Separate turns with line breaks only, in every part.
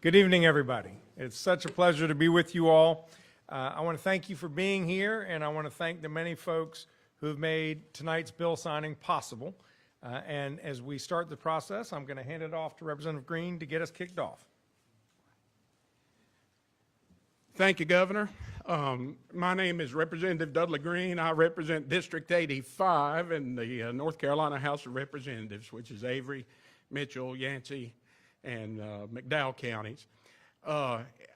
Good evening, everybody. It's such a pleasure to be with you all. I want to thank you for being here, and I want to thank the many folks who have made tonight's bill signing possible. And as we start the process, I'm going to hand it off to Representative Green to get us kicked off.
Thank you, Governor. My name is Representative Dudley Green. I represent District 85 in the North Carolina House of Representatives, which is Avery, Mitchell, Yancey, and McDowell counties.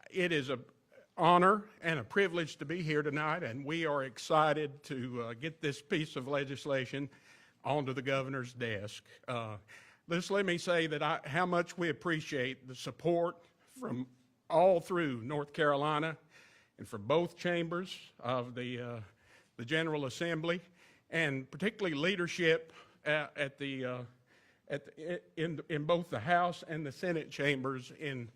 It is an honor and a privilege to be here tonight, and we are excited to get this piece of legislation onto the governor's desk. Just let me say that how much we appreciate the support from all through North Carolina and from both chambers of the General Assembly, and particularly leadership in both the House and the Senate chambers in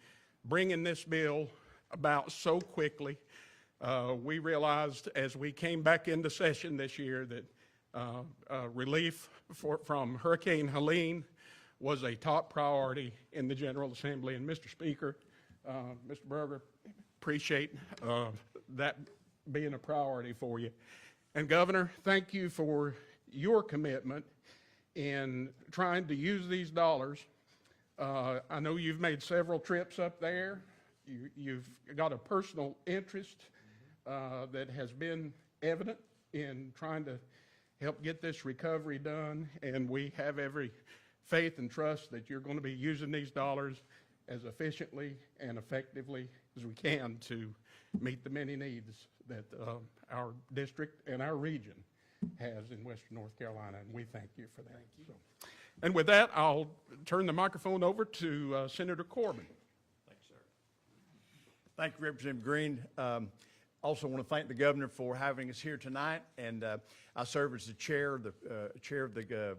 bringing this bill about so quickly. We realized as we came back into session this year that relief from Hurricane Helene was a top priority in the General Assembly. And Mr. Speaker, Mr. Berger, appreciate that being a priority for you. And Governor, thank you for your commitment in trying to use these dollars. I know you've made several trips up there. You've got a personal interest that has been evident in trying to help get this recovery done, and we have every faith and trust that you're going to be using these dollars as efficiently and effectively as we can to meet the many needs that our district and our region has in Western North Carolina, and we thank you for that. Thank you. So, and with that, I'll turn the microphone over to Senator Corbin.
Thanks, sir. Thank you, Representative Green. Also want to thank the governor for having us here tonight, and I serve as the chair of the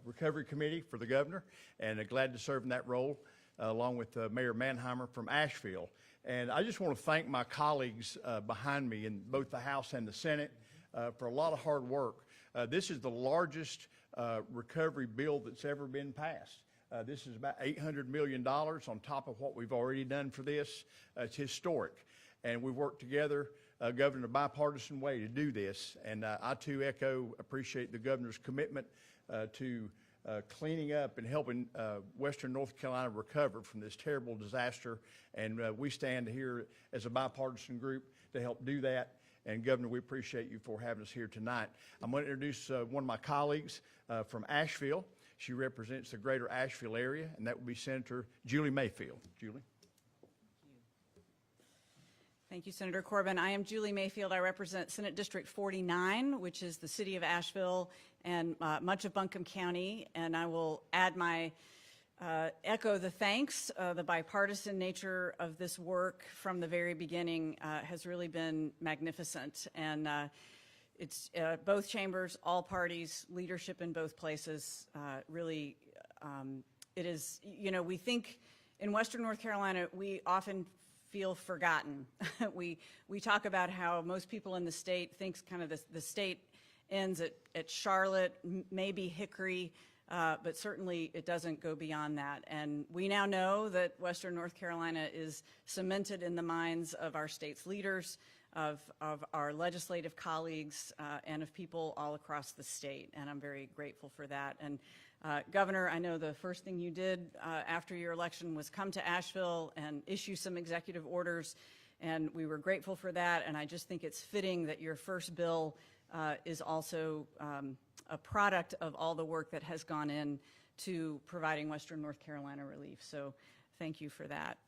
Recovery Committee for the governor, and glad to serve in that role along with Mayor Manheimer from Asheville. And I just want to thank my colleagues behind me in both the House and the Senate for a lot of hard work. This is the largest recovery bill that's ever been passed. This is about $800 million on top of what we've already done for this. It's historic. And we've worked together, Governor, in a bipartisan way to do this. And I too appreciate the governor's commitment to cleaning up and helping Western North Carolina recover from this terrible disaster. And we stand here as a bipartisan group to help do that. And Governor, we appreciate you for having us here tonight. I'm going to introduce one of my colleagues from Asheville. She represents the greater Asheville area, and that would be Senator Julie Mayfield. Julie.
Thank you, Senator Corbin. I am Julie Mayfield. I represent Senate District 49, which is the city of Asheville and much of Buncombe County. And I will add my echo the thanks. The bipartisan nature of this work from the very beginning has really been magnificent. And it's both chambers, all parties, leadership in both places. Really, it is, you know, we think in Western North Carolina, we often feel forgotten. we talk about how most people in the state thinks kind of the state ends at Charlotte, maybe Hickory, but certainly it doesn't go beyond that. And we now know that Western North Carolina is cemented in the minds of our state's leaders, of our legislative colleagues, and of people all across the state. And I'm very grateful for that. And Governor, I know the first thing you did after your election was come to Asheville and issue some executive orders, and we were grateful for that. And I just think it's fitting that your first bill is also a product of all the work that has gone in to providing Western North Carolina relief. So thank you for that.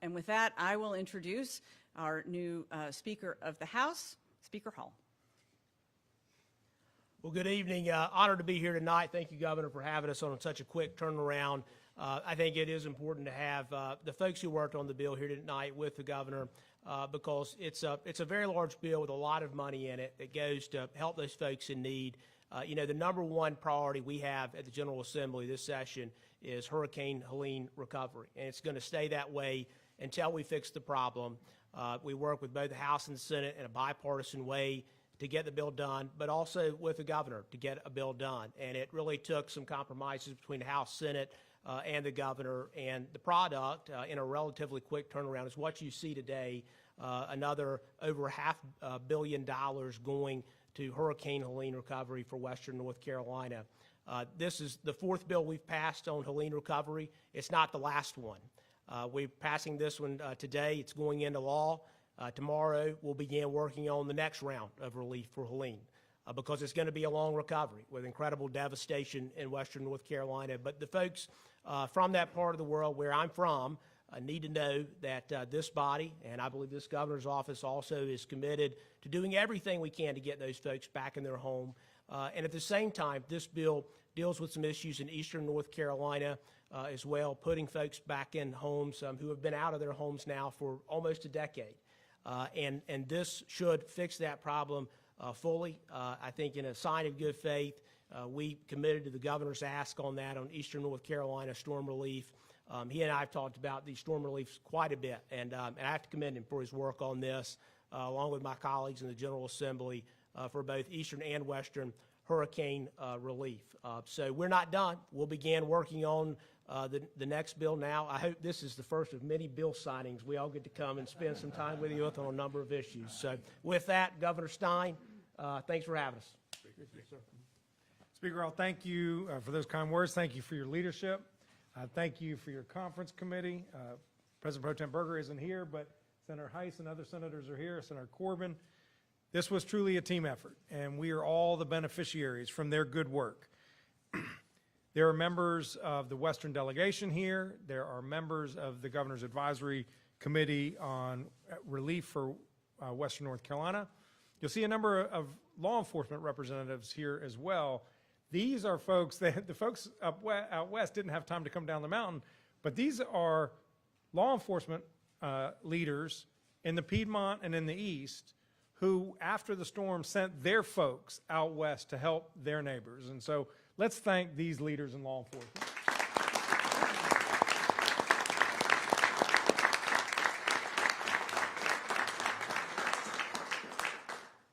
And with that, I will introduce our new Speaker of the House, Speaker Hall.
Well, good evening. Honored to be here tonight. Thank you, Governor, for having us on such a quick turnaround. I think it is important to have the folks who worked on the bill here tonight with the governor because it's a very large bill with a lot of money in it that goes to help those folks in need. You know, the number one priority we have at the General Assembly this session is Hurricane Helene recovery, and it's going to stay that way until we fix the problem. We work with both the House and the Senate in a bipartisan way to get the bill done, but also with the governor to get a bill done. And it really took some compromises between the House, Senate, and the governor, and the product in a relatively quick turnaround is what you see today, another over $500 million going to Hurricane Helene recovery for Western North Carolina. This is the fourth bill we've passed on Helene recovery. It's not the last one. We're passing this one today. It's going into law. Tomorrow, we'll begin working on the next round of relief for Helene because it's going to be a long recovery with incredible devastation in Western North Carolina. But the folks from that part of the world where I'm from need to know that this body, and I believe this governor's office also, is committed to doing everything we can to get those folks back in their home. And at the same time, this bill deals with some issues in eastern North Carolina as well, putting folks back in homes who have been out of their homes now for almost a decade. And this should fix that problem fully. I think in a sign of good faith, we committed to the governor's ask on that on eastern North Carolina storm relief. He and I have talked about these storm reliefs quite a bit, and I have to commend him for his work on this, along with my colleagues in the General Assembly for both eastern and western hurricane relief. So we're not done. We'll begin working on the next bill now. I hope this is the first of many bill signings. We all get to come and spend some time with you on a number of issues. So with that, Governor Stein, thanks for having us.
Speaker, I'll thank you for those kind words. Thank you for your leadership. Thank you for your conference committee. President Pro Tem Berger isn't here, but Senator Heiss and other senators are here, Senator Corbin. This was truly a team effort, and we are all the beneficiaries from their good work. There are members of the Western delegation here. There are members of the Governor's Advisory Committee on Relief for Western North Carolina. You'll see a number of law enforcement representatives here as well. These are folks that the folks out west didn't have time to come down the mountain, but these are law enforcement leaders in the Piedmont and in the east who, after the storm, sent their folks out west to help their neighbors. And so let's thank these leaders in law enforcement.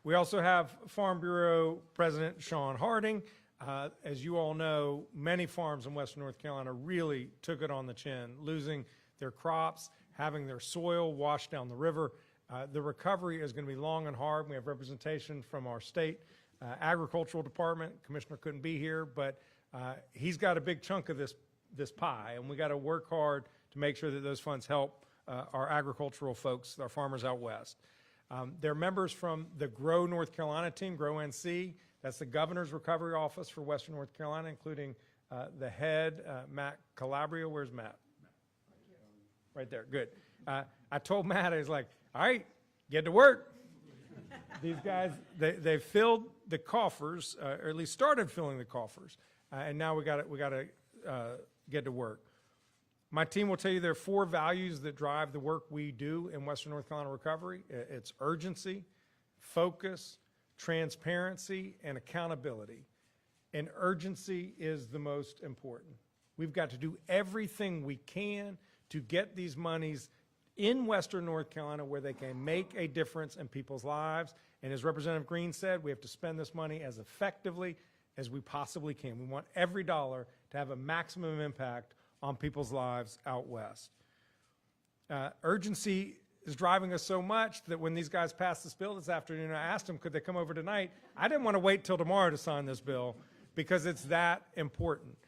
We also have Farm Bureau President Sean Harding. As you all know, many farms in Western North Carolina really took it on the chin, losing their crops, having their soil washed down the river. The recovery is going to be long and hard. We have representation from our state agricultural department. Commissioner couldn't be here, but he's got a big chunk of this pie, and we got to work hard to make sure that those funds help our agricultural folks, our farmers out west. There are members from the Grow North Carolina team, Grow NC. That's the governor's recovery office for Western North Carolina, including the head, Matt Calabria. Where's Matt? Right there, good. I told Matt, I was like, all right, get to work. These guys, they filled the coffers, or at least started filling the coffers, and now we got to get to work. My team will tell you there are 4 values that drive the work we do in Western North Carolina recovery. It's urgency, focus, transparency, and accountability. And urgency is the most important. We've got to do everything we can to get these monies in Western North Carolina where they can make a difference in people's lives. And as Representative Green said, we have to spend this money as effectively as we possibly can. We want every dollar to have a maximum impact on people's lives out west. Urgency is driving us so much that when these guys passed this bill this afternoon, I asked them, could they come over tonight? I didn't want to wait till tomorrow to sign this bill because it's that important.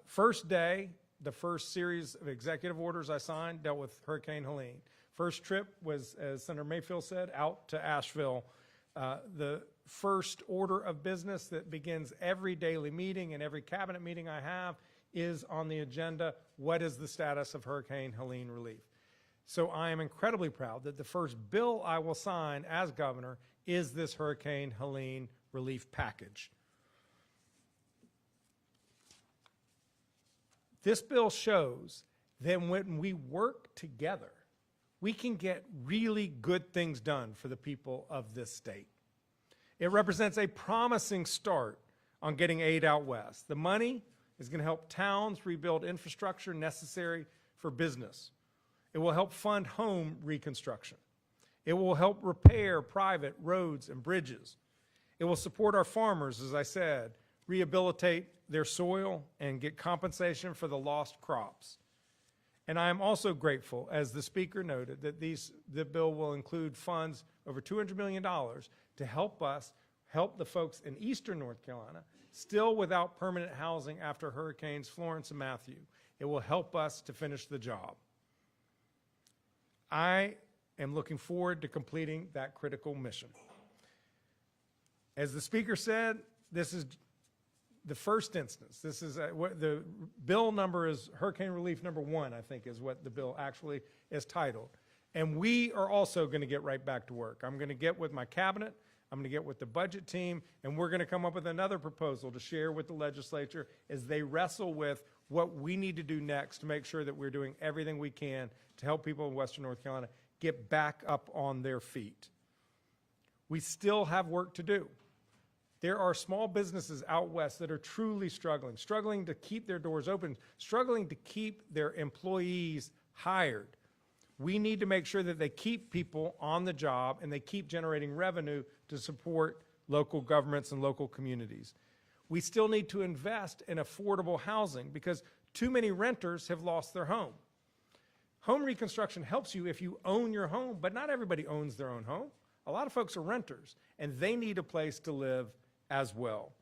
First day, the first series of executive orders I signed dealt with Hurricane Helene. First trip was, as Senator Mayfield said, out to Asheville. The first order of business that begins every daily meeting and every cabinet meeting I have is on the agenda. What is the status of Hurricane Helene relief? So I am incredibly proud that the first bill I will sign as governor is this Hurricane Helene relief package. This bill shows that when we work together, we can get really good things done for the people of this state. It represents a promising start on getting aid out west. The money is going to help towns rebuild infrastructure necessary for business. It will help fund home reconstruction. It will help repair private roads and bridges. It will support our farmers, as I said, rehabilitate their soil, and get compensation for the lost crops. And I am also grateful, as the speaker noted, that the bill will include funds over $200 million to help the folks in eastern North Carolina still without permanent housing after Hurricanes Florence and Matthew. It will help us to finish the job. I am looking forward to completing that critical mission. As the speaker said, this is the first instance. This is what the bill number is. Hurricane Relief number 1, I think, is what the bill actually is titled. And we are also going to get right back to work. I'm going to get with my cabinet, I'm going to get with the budget team, and we're going to come up with another proposal to share with the legislature as they wrestle with what we need to do next to make sure that we're doing everything we can to help people in Western North Carolina get back up on their feet. We still have work to do. There are small businesses out west that are truly struggling to keep their doors open, struggling to keep their employees hired. We need to make sure that they keep people on the job and they keep generating revenue to support local governments and local communities. We still need to invest in affordable housing because too many renters have lost their home. Home reconstruction helps you if you own your home, but not everybody owns their own home. A lot of folks are renters, and they need a place to live as well.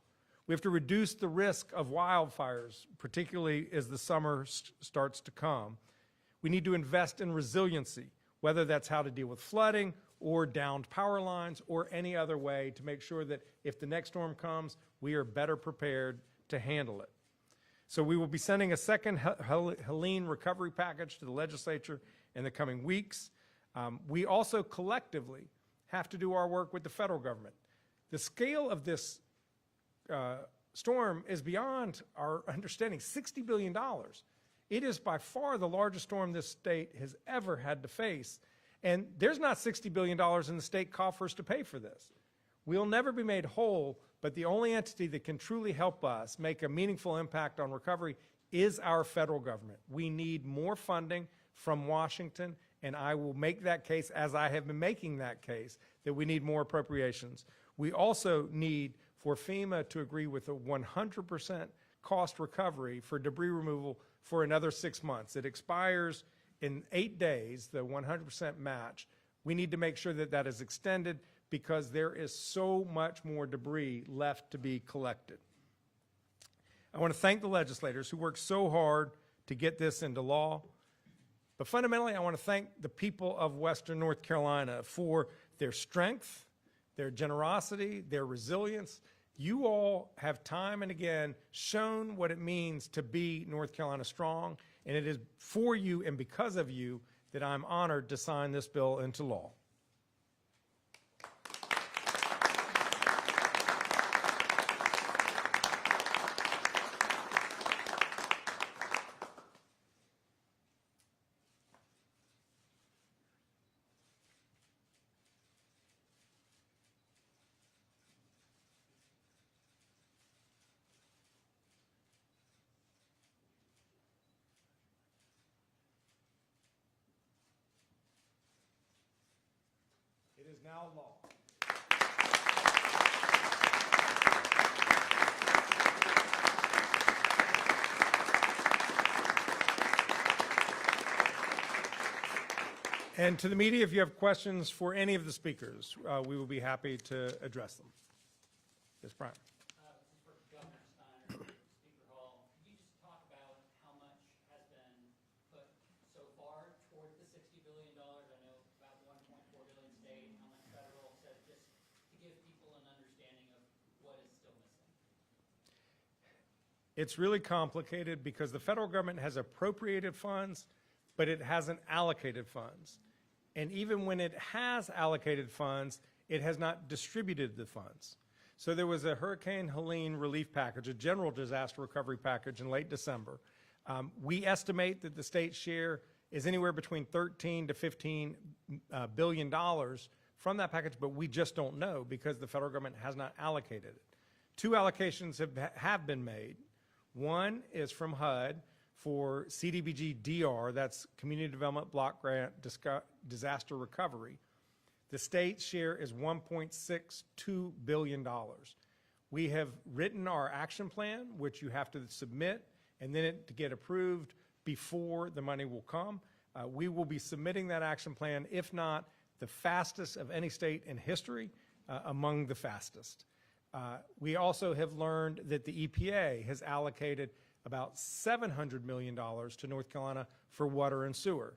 We have to reduce the risk of wildfires, particularly as the summer starts to come. We need to invest in resiliency, whether that's how to deal with flooding or downed power lines or any other way to make sure that if the next storm comes, we are better prepared to handle it. So we will be sending a second Helene recovery package to the legislature in the coming weeks. We also collectively have to do our work with the federal government. The scale of this storm is beyond our understanding, $60 billion. It is by far the largest storm this state has ever had to face. And there's not $60 billion in the state coffers to pay for this. We'll never be made whole, but the only entity that can truly help us make a meaningful impact on recovery is our federal government. We need more funding from Washington, and I will make that case, as I have been making that case, that we need more appropriations. We also need for FEMA to agree with a 100% cost recovery for debris removal for another 6 months. It expires in 8 days, the 100% match. We need to make sure that that is extended because there is so much more debris left to be collected. I want to thank the legislators who worked so hard to get this into law. But fundamentally, I want to thank the people of Western North Carolina for their strength, their generosity, their resilience. You all have time and again shown what it means to be North Carolina strong, and it is for you and because of you that I'm honored to sign this bill into law. It is now law. And to the media, if you have questions for any of the speakers, we will be happy to address them. Yes, Brian.
This is for Governor Stein, Speaker Hall. Could you just talk about how much has been put so far toward the $60 billion? I know about $1.4 billion state, how much federal, so just to give people an understanding of what is still missing.
It's really complicated because the federal government has appropriated funds, but it hasn't allocated funds. And even when it has allocated funds, it has not distributed the funds. So there was a Hurricane Helene relief package, a general disaster recovery package in late December. We estimate that the state's share is anywhere between $13 to $15 billion from that package, but we just don't know because the federal government has not allocated it. 2 allocations have been made. One is from HUD for CDBG DR, that's Community Development Block Grant Disaster Recovery. The state's share is $1.62 billion. We have written our action plan, which you have to submit, and then to get approved before the money will come. We will be submitting that action plan, if not the fastest of any state in history, among the fastest. We also have learned that the EPA has allocated about $700 million to North Carolina for water and sewer.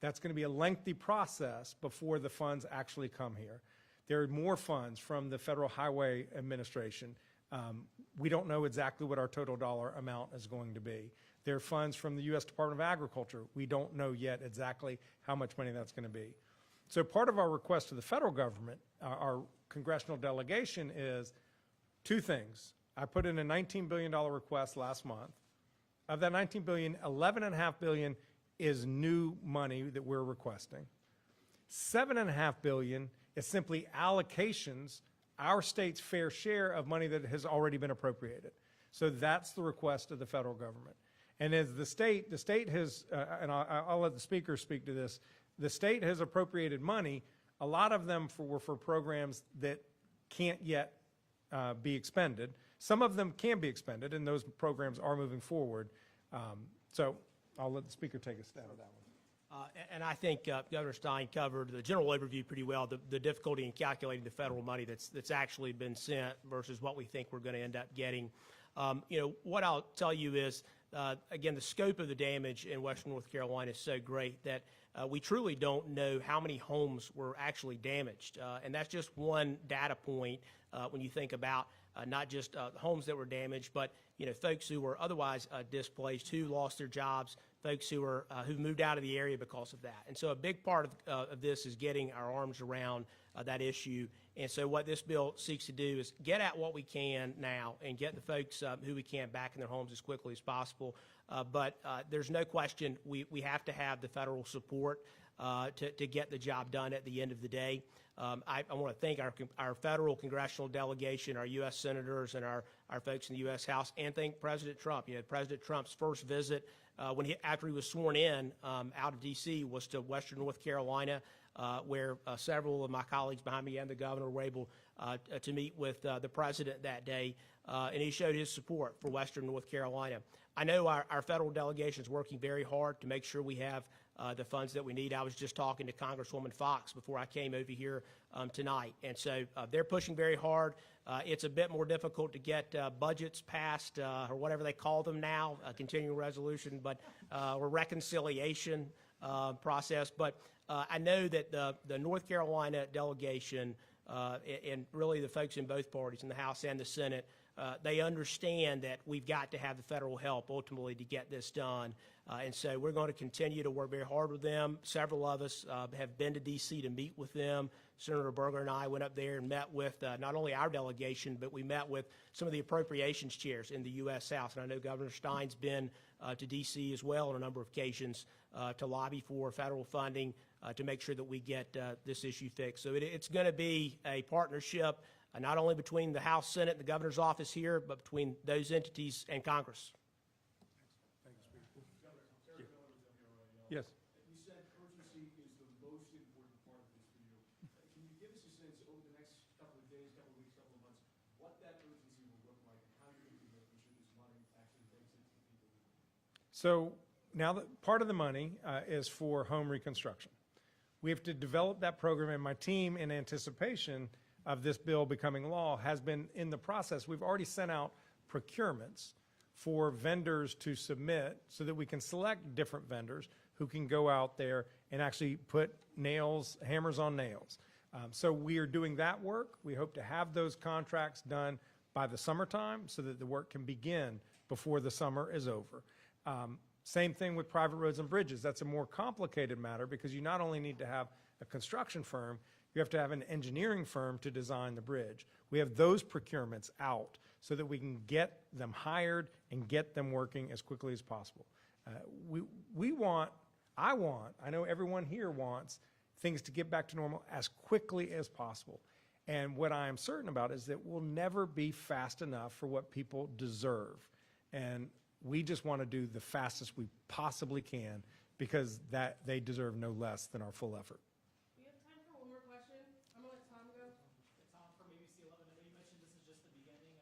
That's going to be a lengthy process before the funds actually come here. There are more funds from the Federal Highway Administration. We don't know exactly what our total dollar amount is going to be. There are funds from the U.S. Department of Agriculture. We don't know yet exactly how much money that's going to be. So part of our request to the federal government, our congressional delegation, is two things. I put in a $19 billion request last month. Of that $19 billion, $11.5 billion is new money that we're requesting. $7.5 billion is simply allocations, our state's fair share of money that has already been appropriated. So that's the request of the federal government. And as the state has, and I'll let the speaker speak to this, the state has appropriated money. A lot of them were for programs that can't yet be expended. Some of them can be expended, and those programs are moving forward. So I'll let the speaker take a stab at that one.
And I think Governor Stein covered the general overview pretty well, the difficulty in calculating the federal money that's actually been sent versus what we think we're going to end up getting. What I'll tell you is, again, the scope of the damage in Western North Carolina is so great that we truly don't know how many homes were actually damaged. And that's just one data point when you think about not just homes that were damaged, but folks who were otherwise displaced, who lost their jobs, folks who've moved out of the area because of that. And so a big part of this is getting our arms around that issue. And so what this bill seeks to do is get at what we can now and get the folks who we can back in their homes as quickly as possible. But there's no question we have to have the federal support to get the job done at the end of the day. I want to thank our federal congressional delegation, our U.S. senators, and our folks in the U.S. House, and thank President Trump. President Trump's first visit after he was sworn in out of D.C. was to Western North Carolina, where several of my colleagues behind me and the governor were able to meet with the president that day, and he showed his support for Western North Carolina. I know our federal delegation is working very hard to make sure we have the funds that we need. I was just talking to Congresswoman Fox before I came over here tonight, and so they're pushing very hard. It's a bit more difficult to get budgets passed, or whatever they call them now, a continuing resolution, or reconciliation process. But I know that the North Carolina delegation and really the folks in both parties, in the House and the Senate, they understand that we've got to have the federal help ultimately to get this done. And so we're going to continue to work very hard with them. Several of us have been to D.C. to meet with them. Senator Berger and I went up there and met with not only our delegation, but we met with some of the appropriations chairs in the U.S. House. And I know Governor Stein's been to D.C. as well on a number of occasions to lobby for federal funding to make sure that we get this issue fixed. So it's going to be a partnership not only between the House, Senate, and the governor's office here, but between those entities and Congress.
Yes.
You said urgency is the most important part of this for you. Can you give us a sense over the next couple of days, couple of weeks, couple of months, what that urgency will look like and how you're going to be making sure this money actually makes it to the people?
So now that part of the money is for home reconstruction. We have to develop that program, and my team, in anticipation of this bill becoming law, has been in the process. We've already sent out procurements for vendors to submit so that we can select different vendors who can go out there and actually put hammers on nails. So we are doing that work. We hope to have those contracts done by the summertime so that the work can begin before the summer is over. Same thing with private roads and bridges. That's a more complicated matter because you not only need to have a construction firm, you have to have an engineering firm to design the bridge. We have those procurements out so that we can get them hired and get them working as quickly as possible. I know everyone here wants things to get back to normal as quickly as possible. And what I am certain about is that we'll never be fast enough for what people deserve. And we just want to do the fastest we possibly can because that they deserve no less than our full effort.
We have time for one more question. I'm going to let Tom go.
Tom from ABC 11. I know you mentioned this is just the beginning.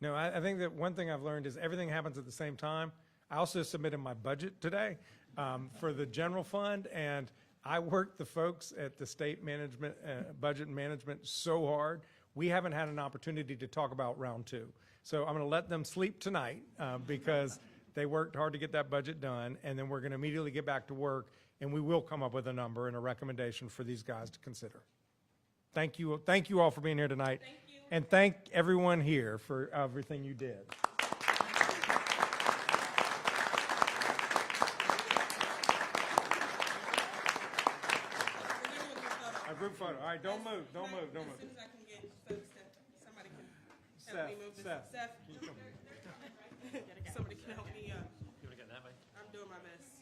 No, I think that one thing I've learned is everything happens at the same time. I also submitted my budget today for the general fund, and I worked the folks at the state management, budget and management so hard. We haven't had an opportunity to talk about round two. So I'm going to let them sleep tonight because they worked hard to get that budget done, and then we're going to immediately get back to work, and we will come up with a number and a recommendation for these guys to consider. Thank you all for being here tonight.
Thank you.
And thank everyone here for everything you did. A group photo. All right, don't move, don't move, don't
As soon
move.
as I can get somebody can help
Seth,
me move this.
Seth.
Seth, somebody can help me up.
You want to get that way?
I'm doing my best.